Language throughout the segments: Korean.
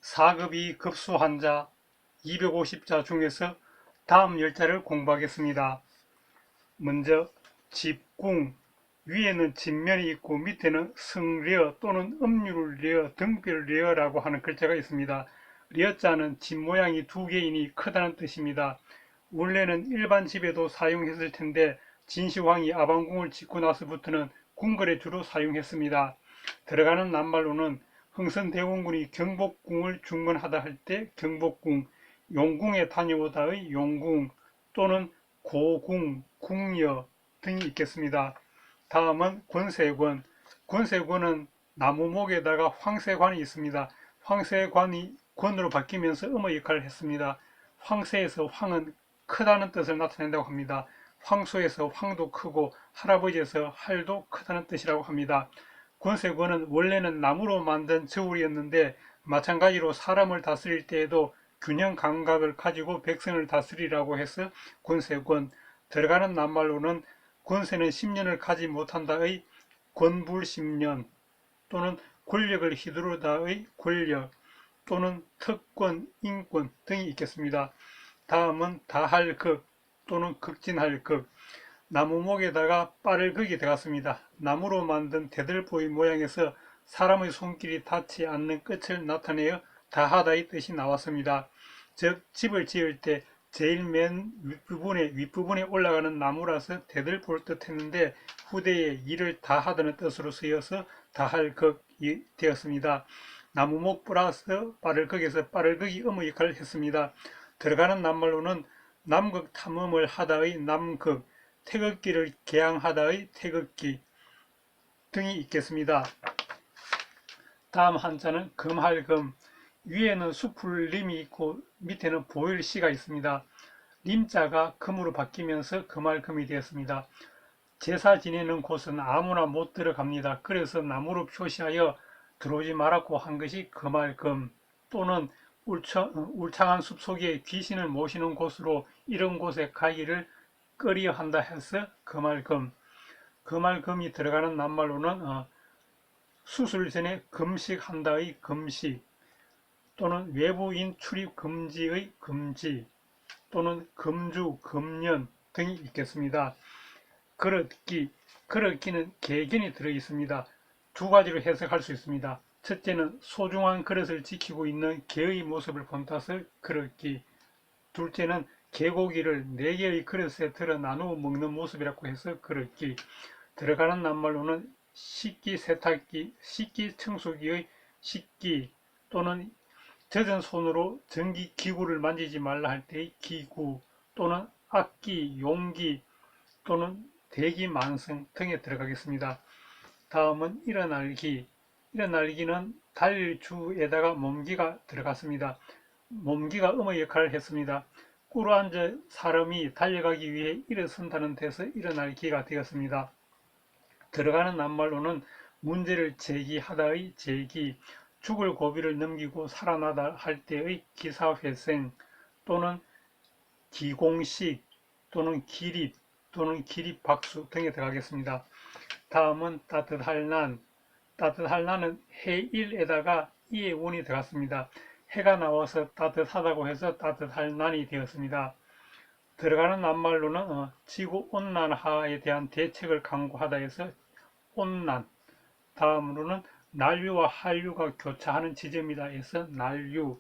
4급이 급수한 자 250자 중에서 다음 10자를 공부하겠습니다. 먼저 집궁, 위에는 진면이 있고 밑에는 성려 또는 음률려, 등별려라고 하는 글자가 있습니다. 려자는 집 모양이 두 개이니 크다는 뜻입니다. 원래는 일반 집에도 사용했을 텐데 진시황이 아방궁을 짓고 나서부터는 궁궐에 주로 사용했습니다. 들어가는 낱말로는 흥선대원군이 경복궁을 중건하다 할 때 경복궁, 용궁에 다녀오다의 용궁 또는 고궁, 궁여 등이 있겠습니다. 다음은 권세권. 권세권은 나무목에다가 황새관이 있습니다. 황새관이 권으로 바뀌면서 음의 역할을 했습니다. 황새에서 황은 크다는 뜻을 나타낸다고 합니다. 황소에서 황도 크고 할아버지에서 할도 크다는 뜻이라고 합니다. 권세권은 원래는 나무로 만든 저울이었는데 마찬가지로 사람을 다스릴 때에도 균형 감각을 가지고 백성을 다스리라고 해서 권세권, 들어가는 낱말로는 권세는 10년을 가지 못한다의 권불10년 또는 권력을 휘두르다의 권력 또는 특권, 인권 등이 있겠습니다. 다음은 다할극 또는 극진할극, 나무목에다가 빨을 극이 들어갔습니다. 나무로 만든 대들보의 모양에서 사람의 손길이 닿지 않는 끝을 나타내어 다하다의 뜻이 나왔습니다. 즉 집을 지을 때 제일 맨 윗부분에 올라가는 나무라서 대들보를 뜻했는데 후대에 이를 다하다는 뜻으로 쓰여서 다할 극이 되었습니다. 나무목 플러스 빠를 극에서 빠를 극이 음의 역할을 했습니다. 들어가는 낱말로는 남극 탐험을 하다의 남극, 태극기를 개항하다의 태극기 등이 있겠습니다. 다음 한자는 금할금, 위에는 수풀 림이 있고 밑에는 보일시가 있습니다. 림자가 금으로 바뀌면서 금할금이 되었습니다. 제사 지내는 곳은 아무나 못 들어갑니다. 그래서 나무로 표시하여 들어오지 말라고 한 것이 금할금, 또는 울창한 숲속에 귀신을 모시는 곳으로 이런 곳에 가기를 꺼리어 한다 해서 금할금. 금할금이 들어가는 낱말로는 수술 전에 금식한다의 금식, 또는 외부인 출입 금지의 금지, 또는 금주, 금년 등이 있겠습니다. 그릇기, 그릇기는 계견이 들어 있습니다. 두 가지로 해석할 수 있습니다. 첫째는 소중한 그릇을 지키고 있는 개의 모습을 본 탓을 그릇기, 둘째는 개고기를 네 개의 그릇에 들어 나누어 먹는 모습이라고 해서 그릇기. 들어가는 낱말로는 식기 세탁기, 식기 청소기의 식기, 또는 젖은 손으로 전기 기구를 만지지 말라 할 때의 기구, 또는 악기, 용기, 또는 대기만성 등에 들어가겠습니다. 다음은 일어날기. 일어날기는 달주에다가 몸기가 들어갔습니다. 몸기가 음의 역할을 했습니다. 꿇어앉아 사람이 달려가기 위해 일어선다는 데서 일어날기가 되었습니다. 들어가는 낱말로는 문제를 제기하다의 제기, 죽을 고비를 넘기고 살아나다 할 때의 기사회생, 또는 기공식, 또는 기립, 또는 기립박수 등에 들어가겠습니다. 다음은 따뜻할 난. 따뜻할 난은 해일에다가 이의 원이 들어갔습니다. 해가 나와서 따뜻하다고 해서 따뜻할 난이 되었습니다. 들어가는 낱말로는 지구온난화에 대한 대책을 강구하다 해서 온난, 다음으로는 난류와 한류가 교차하는 지점이다 해서 난류,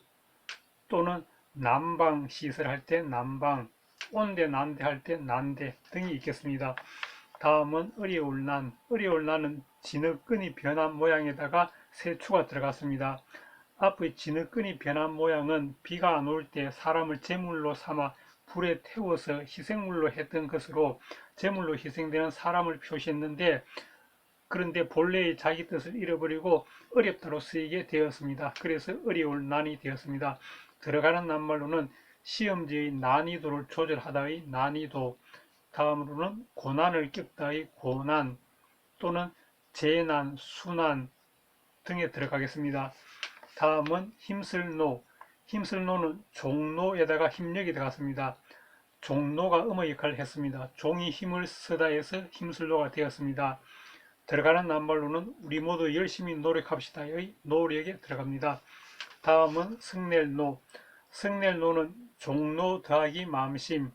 또는 난방 시설할 때 난방, 온대 난대 할 때 난대 등이 있겠습니다. 다음은 어려울 난. 어려울 난은 진흙끈이 변한 모양에다가 세추가 들어갔습니다. 앞의 진흙끈이 변한 모양은 비가 안 올 때 사람을 제물로 삼아 불에 태워서 희생물로 했던 것으로 제물로 희생되는 사람을 표시했는데, 그런데 본래의 자기 뜻을 잃어버리고 어렵다로 쓰이게 되었습니다. 그래서 어려울 난이 되었습니다. 들어가는 낱말로는 시험지의 난이도를 조절하다의 난이도, 다음으로는 고난을 겪다의 고난, 또는 재난, 순난 등에 들어가겠습니다. 다음은 힘쓸노. 힘쓸노는 종로에다가 힘력이 들어갔습니다. 종로가 음의 역할을 했습니다. 종이 힘을 쓰다 해서 힘쓸노가 되었습니다. 들어가는 낱말로는 우리 모두 열심히 노력합시다의 노력에 들어갑니다. 다음은 승넬노. 승넬노는 종로 더하기 마음심.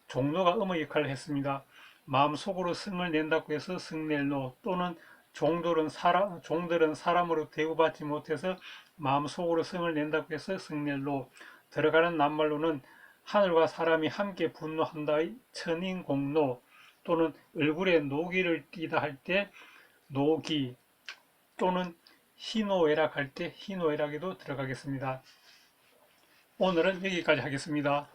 종로가 음의 역할을 했습니다. 마음속으로 승을 낸다고 해서 승넬노, 또는 종들은 사람으로 대우받지 못해서 마음속으로 승을 낸다고 해서 승넬노. 들어가는 낱말로는 하늘과 사람이 함께 분노한다의 천인공노, 또는 얼굴에 노기를 띠다 할 때 노기, 또는 희노애락 할 때 희노애락에도 들어가겠습니다. 오늘은 여기까지 하겠습니다.